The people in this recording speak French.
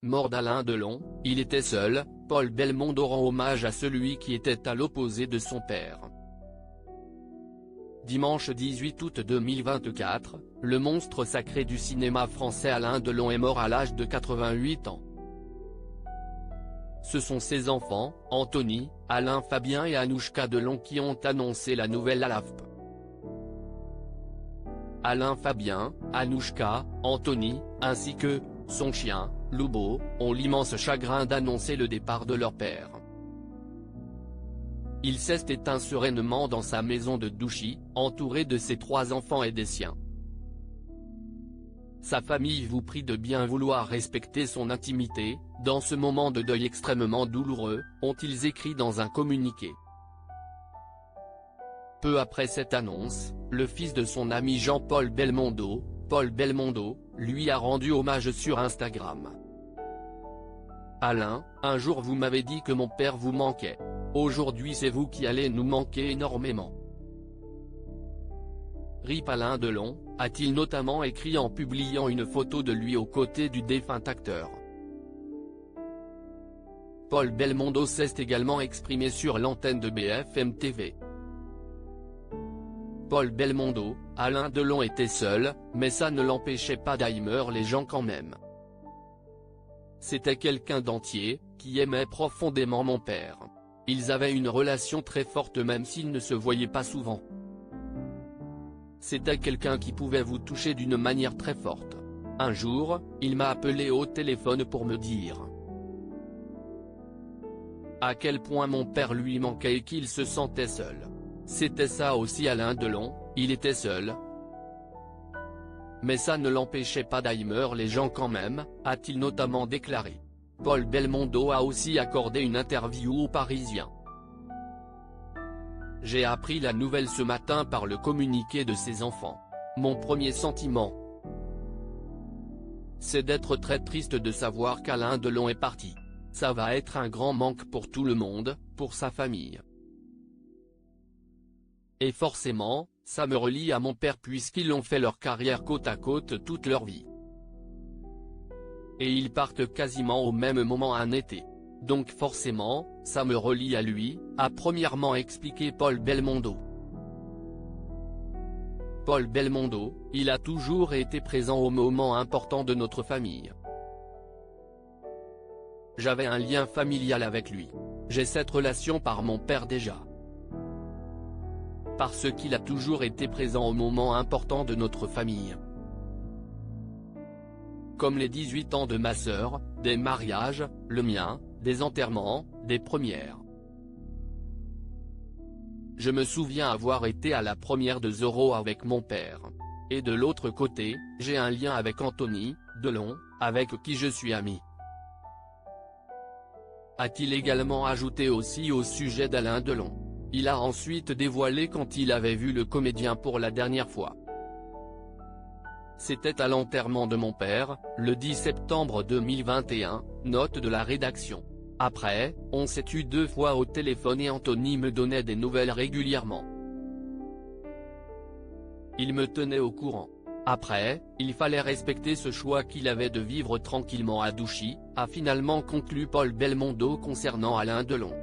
Mort d'Alain Delon, il était seul, Paul Belmondo rend hommage à celui qui était à l'opposé de son père. Dimanche 18 août 2024, le monstre sacré du cinéma français Alain Delon est mort à l'âge de 88 ans. Ce sont ses enfants, Anthony, Alain Fabien et Anouchka Delon qui ont annoncé la nouvelle à l'AFP. Alain Fabien, Anouchka, Anthony, ainsi que son chien, Loubo, ont l'immense chagrin d'annoncer le départ de leur père. Il s'est éteint sereinement dans sa maison de Douchy, entouré de ses 3 enfants et des siens. Sa famille vous prie de bien vouloir respecter son intimité, dans ce moment de deuil extrêmement douloureux, ont-ils écrit dans un communiqué. Peu après cette annonce, le fils de son ami Jean-Paul Belmondo, Paul Belmondo, lui a rendu hommage sur Instagram. Alain, un jour vous m'avez dit que mon père vous manquait. Aujourd'hui c'est vous qui allez nous manquer énormément. RIP Alain Delon, a-t-il notamment écrit en publiant une photo de lui aux côtés du défunt acteur. Paul Belmondo s'est également exprimé sur l'antenne de BFM TV. Paul Belmondo, Alain Delon était seul, mais ça ne l'empêchait pas d'aimer les gens quand même. C'était quelqu'un d'entier, qui aimait profondément mon père. Ils avaient une relation très forte même s'ils ne se voyaient pas souvent. C'était quelqu'un qui pouvait vous toucher d'une manière très forte. Un jour, il m'a appelé au téléphone pour me dire à quel point mon père lui manquait et qu'il se sentait seul. C'était ça aussi Alain Delon, il était seul. Mais ça ne l'empêchait pas d'aimer les gens quand même, a-t-il notamment déclaré. Paul Belmondo a aussi accordé une interview aux Parisiens. J'ai appris la nouvelle ce matin par le communiqué de ses enfants. Mon premier sentiment, c'est d'être très triste de savoir qu'Alain Delon est parti. Ça va être un grand manque pour tout le monde, pour sa famille. Et forcément, ça me relie à mon père puisqu'ils ont fait leur carrière côte à côte toute leur vie. Et ils partent quasiment au même moment un été. Donc forcément, ça me relie à lui, a premièrement expliqué Paul Belmondo. Paul Belmondo, il a toujours été présent aux moments importants de notre famille. J'avais un lien familial avec lui. J'ai cette relation par mon père déjà. Parce qu'il a toujours été présent aux moments importants de notre famille. Comme les 18 ans de ma sœur, des mariages, le mien, des enterrements, des premières. Je me souviens avoir été à la première de Zorro avec mon père. Et de l'autre côté, j'ai un lien avec Anthony Delon, avec qui je suis ami. A-t-il également ajouté aussi au sujet d'Alain Delon. Il a ensuite dévoilé quand il avait vu le comédien pour la dernière fois. C'était à l'enterrement de mon père, le 10 septembre 2021, note de la rédaction. Après, on s'est eu 2 fois au téléphone et Anthony me donnait des nouvelles régulièrement. Il me tenait au courant. Après, il fallait respecter ce choix qu'il avait de vivre tranquillement à Douchy, a finalement conclu Paul Belmondo concernant Alain Delon.